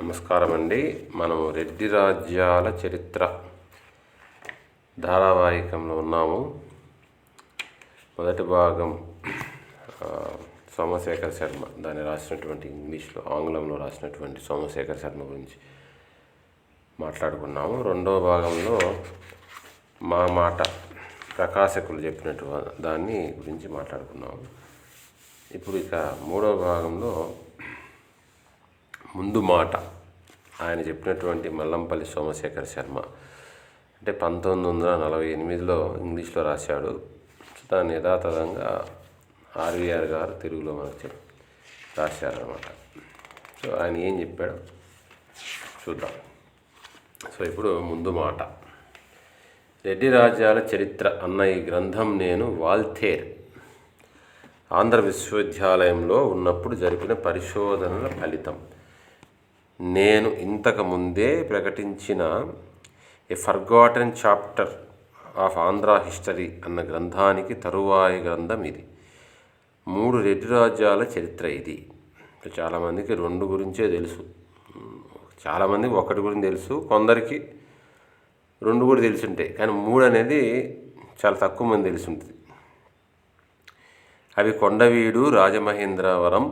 నమస్కారం అండి. మనము రెడ్డి రాజ్యాల చరిత్ర ధారావాహికంలో ఉన్నాము. మొదటి భాగం సోమశేఖర్ శర్మ దాన్ని రాసినటువంటి ఆంగ్లంలో రాసినటువంటి సోమశేఖర్ శర్మ గురించి మాట్లాడుకున్నాము. రెండవ భాగంలో మా మాట ప్రకాశకులు చెప్పినట్టు దాన్ని గురించి మాట్లాడుకున్నాము. ఇప్పుడు ఇక మూడవ భాగంలో ముందు మాట ఆయన చెప్పినటువంటి మల్లంపల్లి సోమశేఖర్ శర్మ అంటే 1948లో ఇంగ్లీష్లో రాశాడు. దాన్ని యథాతథంగా ఆర్వీఆర్ గారు తెలుగులో మనకు రాశారనమాట. సో ఆయన ఏం చెప్పాడు చూద్దాం. సో ఇప్పుడు ముందు మాట. రెడ్డి రాజ్యాల చరిత్ర అన్న ఈ గ్రంథం నేను వాల్తేర్ ఆంధ్ర విశ్వవిద్యాలయంలో ఉన్నప్పుడు జరిపిన పరిశోధనల ఫలితం. నేను ఇంతకు ముందే ప్రకటించిన a forgotten chapter of Andhra history అన్న గ్రంథానికి తరువాయి గ్రంథం ఇది. 3 రెడ్డి రాజ్యాల చరిత్ర ఇది. చాలామందికి 2 గురించే తెలుసు, చాలామందికి 1 గురించి తెలుసు, కొందరికి 2 కూడా తెలిసి ఉంటాయి. కానీ 3 అనేది చాలా తక్కువ మంది తెలిసి ఉంటుంది. అవి కొండవీడు, రాజమహేంద్రవరం,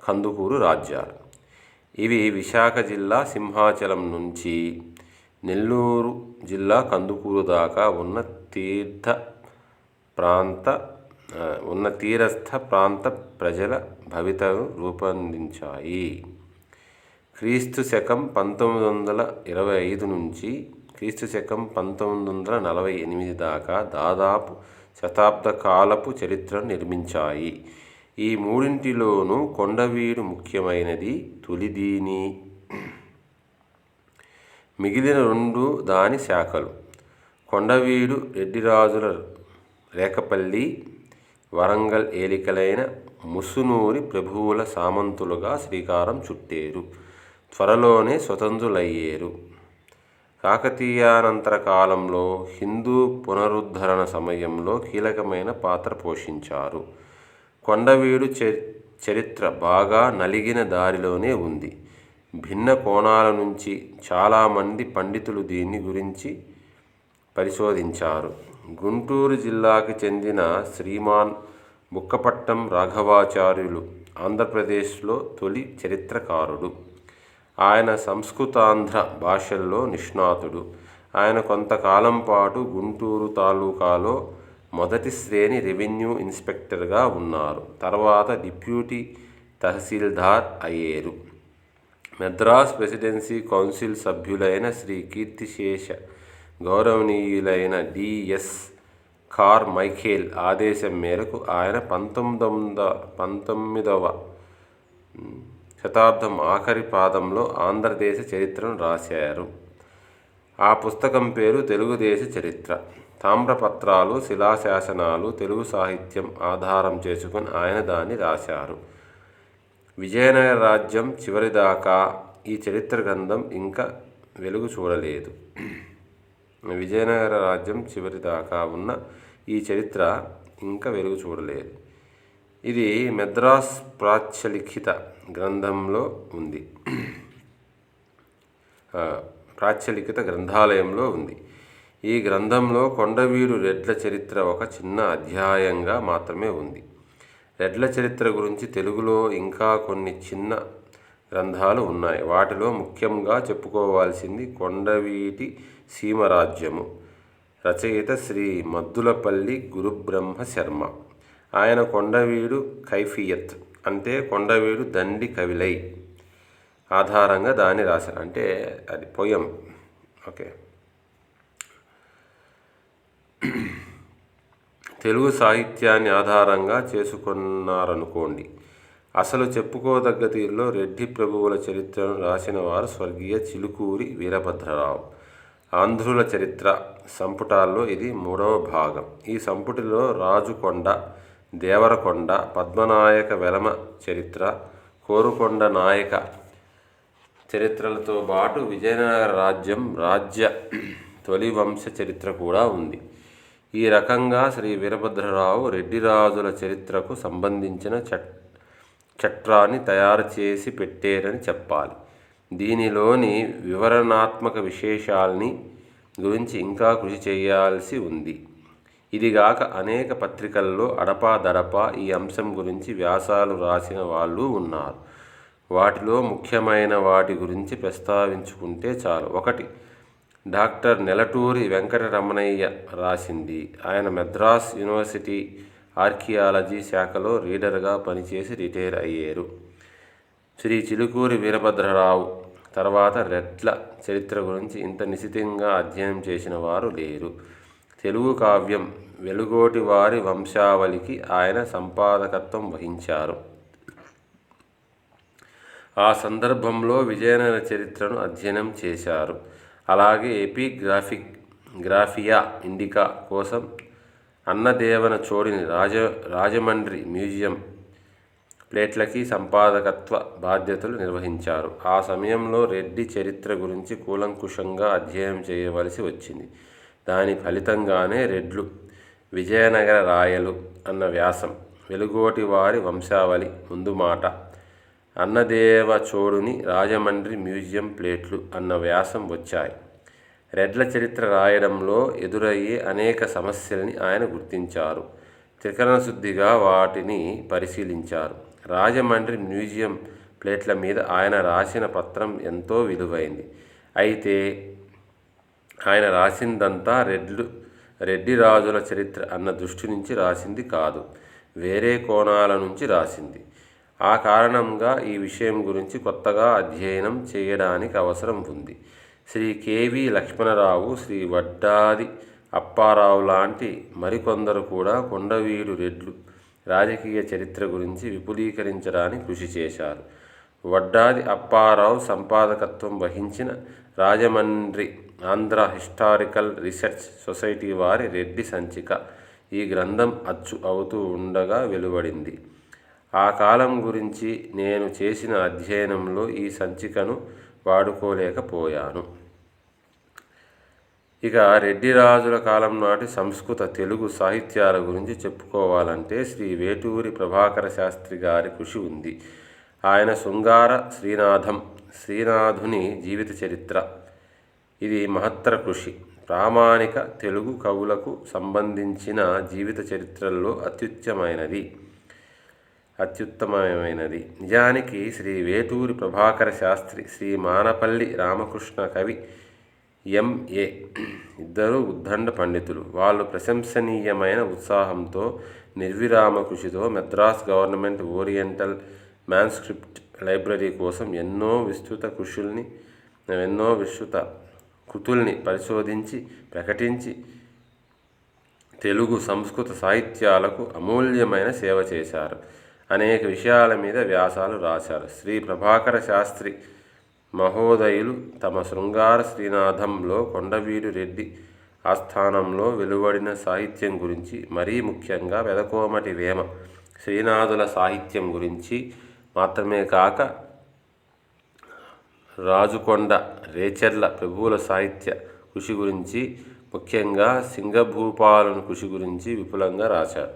కందుకూరు రాజ్యాలు. ఇవి విశాఖ జిల్లా సింహాచలం నుంచి నెల్లూరు జిల్లా కందుకూరు దాకా ఉన్న తీరస్థ ప్రాంత ప్రజల భవితను రూపొందించాయి. క్రీస్తు శకం 1925 నుంచి క్రీస్తు శకం 1948 దాకా దాదాపు శతాబ్ద కాలపు చరిత్రను నిర్మించాయి. ఈ 3 కొండవీడు ముఖ్యమైనది, తొలిదీని. మిగిలిన 2 దాని శాఖలు. కొండవీడు రెడ్డిరాజుల రేకపల్లి, వరంగల్ ఏలికలైన ముసునూరి ప్రభువుల సామంతులుగా శ్రీకారం చుట్టేరు. త్వరలోనే స్వతంత్రులయ్యేరు. కాకతీయానంతర కాలంలో హిందూ పునరుద్ధరణ సమయంలో కీలకమైన పాత్ర పోషించారు. కొండవీడు చరిత్ర బాగా నలిగిన దారిలోనే ఉంది. భిన్న కోణాల నుంచి చాలామంది పండితులు దీని గురించి పరిశోధించారు. గుంటూరు జిల్లాకి చెందిన శ్రీమాన్ బుక్కపట్టం రాఘవాచార్యులు ఆంధ్రప్రదేశ్లో తొలి చరిత్రకారుడు. ఆయన సంస్కృతాంధ్ర భాషల్లో నిష్ణాతుడు. ఆయన కొంతకాలం పాటు గుంటూరు తాలూకాలో మొదటి శ్రేణి రెవెన్యూ ఇన్స్పెక్టర్గా ఉన్నారు. తర్వాత డిప్యూటీ తహసీల్దార్ అయ్యారు. మద్రాస్ ప్రెసిడెన్సీ కౌన్సిల్ సభ్యులైన శ్రీ కీర్తిశేష గౌరవనీయులైన డిఎస్ కార్ మైఖేల్ ఆదేశం మేరకు ఆయన 19వ శతాబ్దం ఆఖరి పాదంలో ఆంధ్రదేశ చరిత్రను రాశారు. ఆ పుస్తకం పేరు తెలుగుదేశ చరిత్ర. తామ్రపత్రాలు, శిలాశాసనాలు, తెలుగు సాహిత్యం ఆధారం చేసుకుని ఆయన దాన్ని రాశారు. విజయనగర రాజ్యం చివరిదాకా ఈ చరిత్ర గ్రంథం ఇంకా వెలుగు చూడలేదు. విజయనగర రాజ్యం చివరిదాకా ఉన్న ఈ చరిత్ర ఇంకా వెలుగు చూడలేదు. ఇది మద్రాస్ ప్రాచ్యలిఖిత గ్రంథంలో ఉంది, ప్రాచ్యలిఖిత గ్రంథాలయంలో ఉంది. ఈ గ్రంథంలో కొండవీడు రెడ్ల చరిత్ర ఒక చిన్న అధ్యాయంగా మాత్రమే ఉంది. రెడ్ల చరిత్ర గురించి తెలుగులో ఇంకా కొన్ని చిన్న గ్రంథాలు ఉన్నాయి. వాటిలో ముఖ్యంగా చెప్పుకోవాల్సింది కొండవీటి సీమరాజ్యము. రచయిత శ్రీ మద్దులపల్లి గురుబ్రహ్మ శర్మ. ఆయన కొండవీడు కైఫియత్ అంటే కొండవీడు దండి కవిలై ఆధారంగా దాన్ని రాశారు. అంటే అది పోయం. ఓకే, తెలుగు సాహిత్యాన్ని ఆధారంగా చేసుకున్నారనుకోండి. అసలు చెప్పుకోదగ్గ తీరులో రెడ్డి ప్రభువుల చరిత్రను రాసిన వారు స్వర్గీయ చిలుకూరి వీరభద్రరావు. ఆంధ్రుల చరిత్ర సంపుటాల్లో ఇది 3వ భాగం. ఈ సంపుటిలో రాజుకొండ, దేవరకొండ, పద్మనాయక వెలమ చరిత్ర, కోరుకొండ నాయక చరిత్రలతో పాటు విజయనగర రాజ్య తొలి వంశ చరిత్ర కూడా ఉంది. ఈ రకంగా శ్రీ వీరభద్రరావు రెడ్డిరాజుల చరిత్రకు సంబంధించిన చట్రాన్ని తయారు చేసి పెట్టారని చెప్పాలి. దీనిలోని వివరణాత్మక విశేషాల్ని గురించి ఇంకా కృషి చేయాల్సి ఉంది. ఇదిగాక అనేక పత్రికల్లో అడపాదడపా ఈ అంశం గురించి వ్యాసాలు రాసిన వాళ్ళు ఉన్నారు. వాటిలో ముఖ్యమైన వాటి గురించి ప్రస్తావించుకుంటే చాలు. 1. డాక్టర్ నెలటూరి వెంకటరమణయ్య రాసింది. ఆయన మద్రాస్ యూనివర్సిటీ ఆర్కియాలజీ శాఖలో రీడర్గా పనిచేసి రిటైర్ అయ్యారు. శ్రీ చిలుకూరి వీరభద్రరావు తర్వాత రెడ్ల చరిత్ర గురించి ఇంత నిశితంగా అధ్యయనం చేసిన వారు లేరు. తెలుగు కావ్యం వెలుగోటి వారి వంశావళికి ఆయన సంపాదకత్వం వహించారు. ఆ సందర్భంలో విజయనగర చరిత్రను అధ్యయనం చేశారు. అలాగే ఎపిగ్రాఫియా ఇండికా కోసం అన్నదేవన చోడిని రాజమండ్రి మ్యూజియం ప్లేట్లకి సంపాదకత్వ బాధ్యతలు నిర్వహించారు. ఆ సమయంలో రెడ్డి చరిత్ర గురించి కూలంకుషంగా అధ్యయనం చేయవలసి వచ్చింది. దాని ఫలితంగానే రెడ్లు విజయనగర రాయలు అన్న వ్యాసం, వెలుగోటి వారి వంశావళి ముందు మాట, అన్నదేవ చోడుని రాజమండ్రి మ్యూజియం ప్లేట్లు అన్న వ్యాసం వచ్చాయి. రెడ్ల చరిత్ర రాయడంలో ఎదురయ్యే అనేక సమస్యల్ని ఆయన గుర్తించారు. త్రికరణశుద్ధిగా వాటిని పరిశీలించారు. రాజమండ్రి మ్యూజియం ప్లేట్ల మీద ఆయన రాసిన పత్రం ఎంతో విలువైంది. అయితే ఆయన రాసిందంతా రెడ్డి రాజుల చరిత్ర అన్న దృష్టి నుంచి రాసింది కాదు, వేరే కోణాల నుంచి రాసింది. ఆ కారణంగా ఈ విషయం గురించి కొత్తగా అధ్యయనం చేయడానికి అవసరం ఉంది. శ్రీ కెవి లక్ష్మణరావు, శ్రీ వడ్డాది అప్పారావు లాంటి మరికొందరు కూడా కొండవీడు రెడ్లు రాజకీయ చరిత్ర గురించి విపులీకరించడానికి కృషి చేశారు. వడ్డాది అప్పారావు సంపాదకత్వం వహించిన Rajahmundry Andhra historical research society వారి రెడ్డి సంచిక ఈ గ్రంథం అచ్చు అవుతూ ఉండగా వెలువడింది. ఆ కాలం గురించి నేను చేసిన అధ్యయనంలో ఈ సంచికను వాడుకోలేకపోయాను. ఇక రెడ్డి రాజుల కాలం నాటి సంస్కృత తెలుగు సాహిత్యాల గురించి చెప్పుకోవాలంటే శ్రీ వేటూరి ప్రభాకర శాస్త్రి గారి కృషి ఉంది. ఆయన శృంగార శ్రీనాథుని జీవిత చరిత్ర, ఇది మహత్తర కృషి. ప్రామాణిక తెలుగు కవులకు సంబంధించిన జీవిత చరిత్రల్లో అత్యుత్తమమైనది. నిజానికి శ్రీ వేటూరి ప్రభాకర శాస్త్రి, శ్రీ మానపల్లి రామకృష్ణ కవి ఎంఏ ఇద్దరు ఉద్దండ పండితులు. వాళ్ళు ప్రశంసనీయమైన ఉత్సాహంతో, నిర్విరామ కృషితో Madras government oriental manuscript library కోసం ఎన్నో విస్తృత కృతుల్ని పరిశోధించి ప్రకటించి తెలుగు సంస్కృత సాహిత్యాలకు అమూల్యమైన సేవ చేశారు. అనేక విషయాల మీద వ్యాసాలు రాశారు. శ్రీ ప్రభాకర శాస్త్రి మహోదయులు తమ శృంగార శ్రీనాథంలో కొండవీడు రెడ్డి ఆస్థానంలో వెలువడిన సాహిత్యం గురించి, మరీ ముఖ్యంగా పెదకోమటి వేమ శ్రీనాథుల సాహిత్యం గురించి మాత్రమే కాక రాజుకొండ రేచర్ల ప్రభువుల సాహిత్య కృషి గురించి, ముఖ్యంగా సింగభూపాలుని కృషి గురించి విపులంగా రాశారు.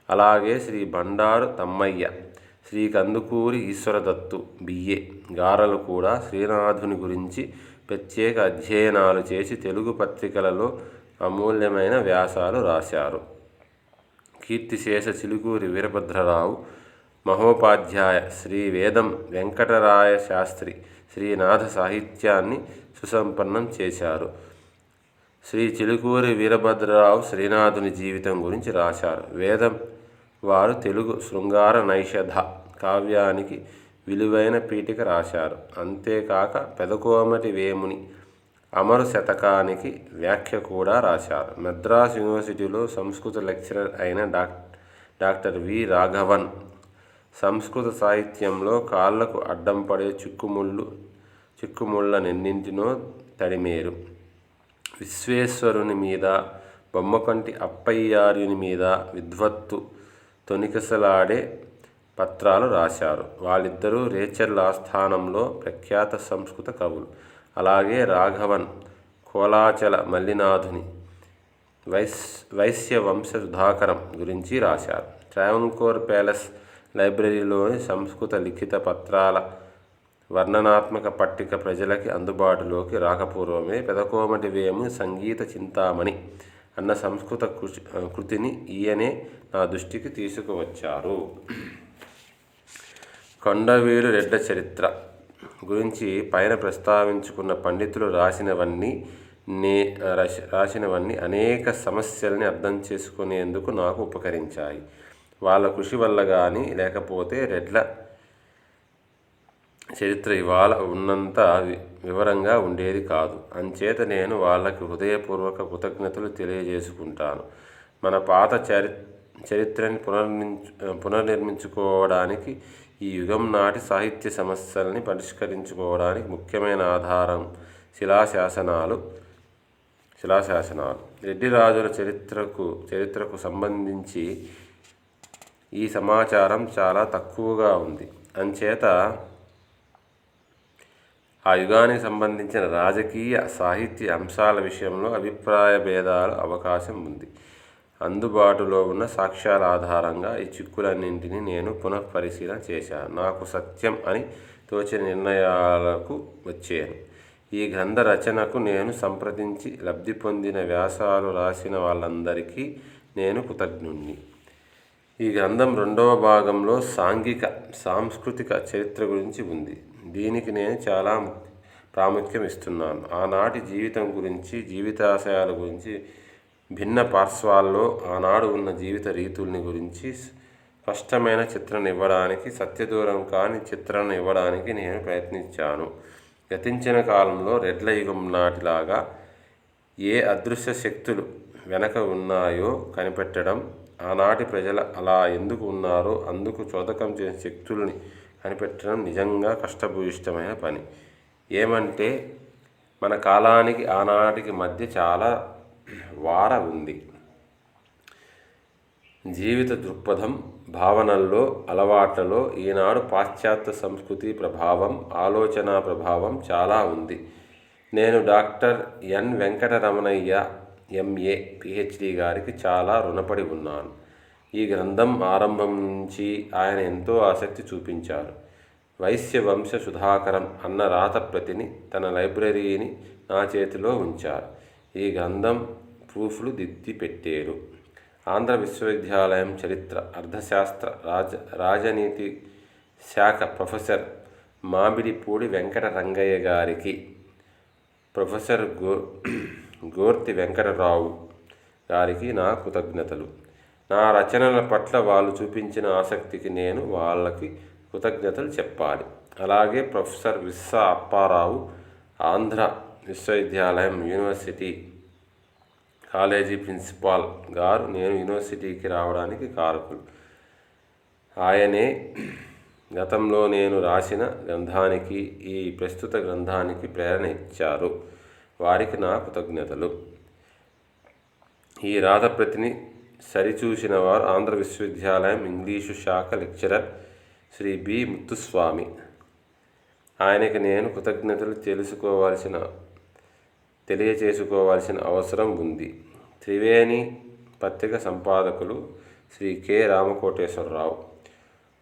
అలాగే శ్రీ బండారు తమ్మయ్య, శ్రీ కందుకూరి ఈశ్వరదత్తు బిఏ గారలు కూడా శ్రీనాథుని గురించి ప్రత్యేక అధ్యయనాలు చేసి తెలుగు పత్రికలలో అమూల్యమైన వ్యాసాలు రాశారు. కీర్తిశేష చిలుకూరి వీరభద్రరావు మహోపాధ్యాయ, శ్రీ వేదం వెంకటరాయ శాస్త్రి శ్రీనాథ సాహిత్యాన్ని సుసంపన్నం చేశారు. శ్రీ చిలుకూరి వీరభద్రరావు శ్రీనాథుని జీవితం గురించి రాశారు. వేదం వారు తెలుగు శృంగార నైషధ కావ్యానికి విలువైన పీఠిక రాశారు. అంతేకాక పెదకోమటి వేముని అమరు శతకానికి వ్యాఖ్య కూడా రాశారు. మద్రాస్ యూనివర్సిటీలో సంస్కృత లెక్చరర్ అయిన డాక్టర్ వి రాఘవన్ సంస్కృత సాహిత్యంలో కాళ్లకు అడ్డం పడే చిక్కుముళ్ళనెన్నింటినో తడిమేరు. విశ్వేశ్వరుని మీద, బొమ్మకంటి అప్పయ్యార్యుని మీద విద్వత్తు తొణికిసలాడే పత్రాలు రాశారు. వాళ్ళిద్దరూ రేచర్ల ఆస్థానంలో ప్రఖ్యాత సంస్కృత కవులు. అలాగే రాఘవన్ కోలాచల మల్లినాథుని వైశ్యవంశ సుధాకరం గురించి రాశారు. ట్రావెన్కోర్ ప్యాలెస్ లైబ్రరీలోని సంస్కృత లిఖిత పత్రాల వర్ణనాత్మక పట్టిక ప్రజలకి అందుబాటులోకి రాకపూర్వమే పెదకోమటి వేము సంగీత చింతామణి అన్న సంస్కృత కృతిని ఈయనే నా దృష్టికి తీసుకువచ్చారు. కొండవీడు రెడ్డ చరిత్ర గురించి పైన ప్రస్తావించుకున్న పండితులు రాసినవన్నీ అనేక సమస్యల్ని అర్థం చేసుకునేందుకు నాకు ఉపకరించాయి. వాళ్ళ కృషి వల్ల కానీ లేకపోతే రెడ్ల చరిత్ర ఇవాళ ఉన్నంత వివరంగా ఉండేది కాదు. అంచేత నేను వాళ్ళకి హృదయపూర్వక కృతజ్ఞతలు తెలియజేసుకుంటాను. మన పాత చరిత్రని పునర్నిర్మించుకోవడానికి, ఈ యుగం నాటి సాహిత్య సమస్యల్ని పరిష్కరించుకోవడానికి ముఖ్యమైన ఆధారం శిలాశాసనాలు. రెడ్డి రాజుల చరిత్రకు సంబంధించి ఈ సమాచారం చాలా తక్కువగా ఉంది. అంచేత ఆ యుగానికి సంబంధించిన రాజకీయ, సాహిత్య అంశాల విషయంలో అభిప్రాయ భేదాల అవకాశం ఉంది. అందుబాటులో ఉన్న సాక్ష్యాల ఆధారంగా ఈ చిక్కులన్నింటినీ నేను పునఃపరిశీలన చేశాను. నాకు సత్యం అని తోచిన నిర్ణయాలకు వచ్చాను. ఈ గ్రంథ రచనకు నేను సంప్రదించి లబ్ధి పొందిన వ్యాసాలు రాసిన వాళ్ళందరికీ నేను కృతజ్ఞుణ్ణి. ఈ గ్రంథం 2వ భాగంలో సాంస్కృతిక చరిత్ర గురించి ఉంది. దీనికి నేను చాలా ప్రాముఖ్యం ఇస్తున్నాను. ఆనాటి జీవితం గురించి, జీవితాశయాల గురించి, భిన్న పార్శ్వాల్లో ఆనాడు ఉన్న జీవిత రీతుల్ని గురించి స్పష్టమైన చిత్రణ ఇవ్వడానికి, సత్యదూరం కాని చిత్రణ ఇవ్వడానికి నేను ప్రయత్నించాను. గతించిన కాలంలో రెడ్ల యుగం నాటిలాగా ఏ అదృశ్య శక్తులు వెనక ఉన్నాయో కనిపెట్టడం, ఆనాటి ప్రజలు అలా ఎందుకు ఉన్నారో అందుకు చోదకం చేసే శక్తుల్ని కనిపెట్టడం నిజంగా కష్టభూయిష్టమైన పని. ఏమంటే మన కాలానికి ఆనాటికి మధ్య చాలా వార ఉంది. జీవిత దృక్పథం, భావనల్లో, అలవాట్లలో ఈనాడు పాశ్చాత్య సంస్కృతి ప్రభావం, ఆలోచనా ప్రభావం చాలా ఉంది. నేను doctor N Venkataramanaiah MA PhD గారికి చాలా రుణపడి ఉన్నాను. ఈ గ్రంథం ఆరంభం నుంచి ఆయన ఎంతో ఆసక్తి చూపించారు. వైశ్యవంశ సుధాకరం అన్న రాతప్రతిని తన లైబ్రరీని నా చేతిలో ఉంచారు. ఈ గ్రంథం ప్రూఫ్లు దిద్ది పెట్టారు. ఆంధ్ర విశ్వవిద్యాలయం చరిత్ర, అర్థశాస్త్ర, రాజనీతి శాఖ ప్రొఫెసర్ మామిడిపూడి వెంకట రంగయ్య గారికి, ప్రొఫెసర్ గోర్తి వెంకటరావు గారికి నా కృతజ్ఞతలు. నా రచనల పట్ల వాళ్ళు చూపించిన ఆసక్తికి నేను వాళ్ళకి కృతజ్ఞతలు చెప్పాలి. అలాగే ప్రొఫెసర్ విస్సా అప్పారావు, ఆంధ్ర విశ్వవిద్యాలయం యూనివర్సిటీ కాలేజీ ప్రిన్సిపాల్ గారు నేను యూనివర్సిటీకి రావడానికి కారకులు. ఆయనే గతంలో నేను రాసిన గ్రంథానికి, ఈ ప్రస్తుత గ్రంథానికి ప్రేరణ ఇచ్చారు. వారికి నా కృతజ్ఞతలు. ఈ రాతప్రతిని సరిచూసిన వారు ఆంధ్ర విశ్వవిద్యాలయం ఇంగ్లీషు శాఖ లెక్చరర్ శ్రీ బి ముత్తుస్వామి. ఆయనకి నేను కృతజ్ఞతలు తెలియచేసుకోవాల్సిన అవసరం ఉంది. త్రివేణి పత్రిక సంపాదకులు శ్రీ కె రామకోటేశ్వరరావు,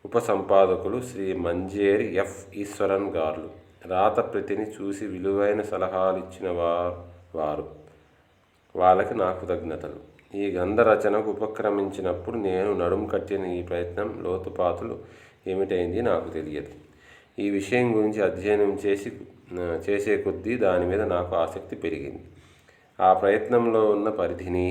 ఉపసంపాదకులు శ్రీ మంజేరి ఎఫ్ ఈశ్వరన్ గారు రాతప్రతిని చూసి విలువైన సలహాలు ఇచ్చిన వారు. వాళ్ళకి నా కృతజ్ఞతలు. ఈ గ్రంథ రచనకు ఉపక్రమించినప్పుడు నేను నడుం కట్టిన ఈ ప్రయత్నం లోతుపాతులు ఏమిటైంది నాకు తెలియదు. ఈ విషయం గురించి అధ్యయనం చేసే కొద్దీ దాని మీద నాకు ఆసక్తి పెరిగింది. ఆ ప్రయత్నంలో ఉన్న పరిధిని,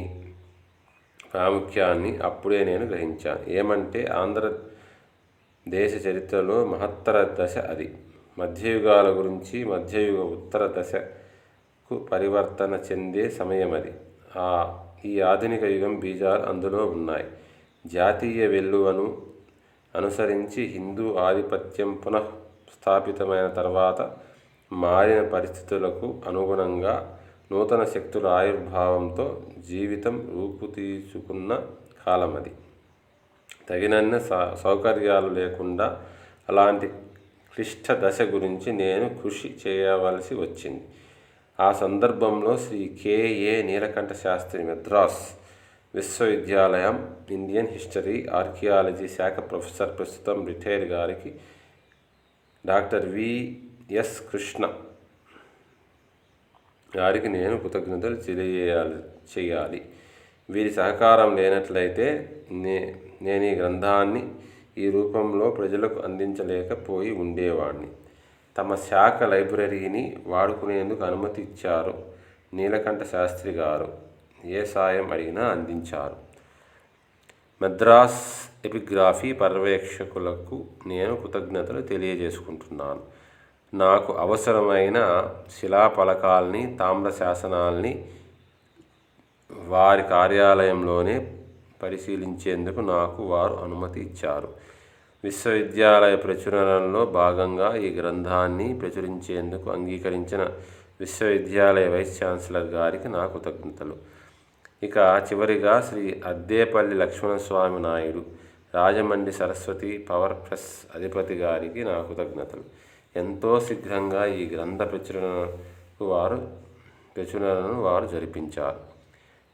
ప్రాముఖ్యాన్ని అప్పుడే నేను గ్రహించాను. ఏమంటే ఆంధ్రదేశ చరిత్రలో మహత్తర దశ అది. మధ్యయుగాల గురించి, మధ్యయుగ ఉత్తర దశకు పరివర్తన చెందే సమయం అది. ఈ ఆధునిక యుగం బీజాలు అందులో ఉన్నాయి. జాతీయ వెల్లువను అనుసరించి హిందూ ఆధిపత్యం పునఃస్థాపితమైన తర్వాత మారిన పరిస్థితులకు అనుగుణంగా నూతన శక్తుల ఆవిర్భావంతో జీవితం రూపుతీసుకున్న కాలం అది. తగినన్ని సౌకర్యాలు లేకుండా అలాంటి క్లిష్ట దశ గురించి నేను కృషి చేయవలసి వచ్చింది. ఆ సందర్భంలో శ్రీ కె.ఏ. నీలకంఠ శాస్త్రి, మద్రాస్ విశ్వవిద్యాలయం ఇండియన్ హిస్టరీ ఆర్కియాలజీ శాఖ ప్రొఫెసర్, ప్రస్తుతం రిటైర్డ్ గారికి, డాక్టర్ వి ఎస్ కృష్ణ గారికి నేను కృతజ్ఞతలు చేయాలి. వీరి సహకారం లేనట్లయితే నేను ఈ గ్రంథాన్ని ఈ రూపంలో ప్రజలకు అందించలేకపోయి ఉండేవాడిని. తమ శాఖ లైబ్రరీని వాడుకునేందుకు అనుమతి ఇచ్చారు నీలకంఠ శాస్త్రి గారు. ఏ సాయం అడిగినా అందించారు. మద్రాస్ ఎపిగ్రాఫీ పర్యవేక్షకులకు నేను కృతజ్ఞతలు తెలియజేసుకుంటున్నాను. నాకు అవసరమైన శిలాఫలకాల్ని, తామ్ర శాసనాల్ని వారి కార్యాలయంలోనే పరిశీలించేందుకు నాకు వారు అనుమతి ఇచ్చారు. విశ్వవిద్యాలయ ప్రచురణలో భాగంగా ఈ గ్రంథాన్ని ప్రచురించేందుకు అంగీకరించిన విశ్వవిద్యాలయ వైస్ ఛాన్సలర్ గారికి నా కృతజ్ఞతలు. ఇక చివరిగా శ్రీ అద్దేపల్లి లక్ష్మణస్వామి నాయుడు, రాజమండ్రి సరస్వతి పవర్ ప్రెస్ అధిపతి గారికి నా కృతజ్ఞతలు. ఎంతో శీఘ్రంగా ఈ గ్రంథ ప్రచురణను వారు జరిపించారు.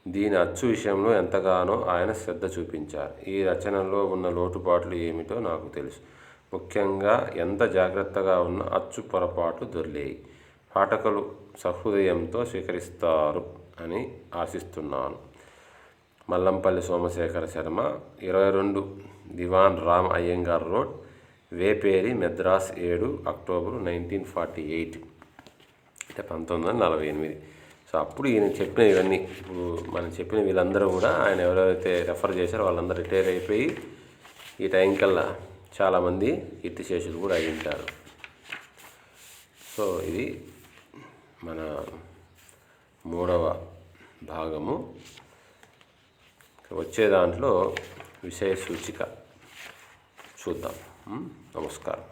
దీని అచ్చు విషయంలో ఎంతగానో ఆయన శ్రద్ధ చూపించారు. ఈ రచనలో ఉన్న లోటుపాట్లు ఏమిటో నాకు తెలుసు. ముఖ్యంగా ఎంత జాగ్రత్తగా ఉన్న అచ్చు పొరపాట్లు దొర్లేయి. పాఠకులు సహృదయంతో స్వీకరిస్తారు అని ఆశిస్తున్నాను. మల్లంపల్లి సోమశేఖర శర్మ, 22 దివాన్ రామ్ అయ్యంగార్ రోడ్, వేపేరి, మెద్రాస్ 7 అక్టోబరు 1948, అంటే 1948. సో అప్పుడు ఈయన చెప్పిన ఇవన్నీ, ఇప్పుడు మనం చెప్పిన వీళ్ళందరూ కూడా ఆయన ఎవరైతే రెఫర్ చేశారో వాళ్ళందరూ రిటైర్ అయిపోయి ఈ టైం కల్లా చాలామంది కీర్తిశేషులు కూడా అయి ఉంటారు. సో ఇది మన 3వ భాగము. వచ్చే దాంట్లో విషయ సూచిక చూద్దాం. నమస్కారం.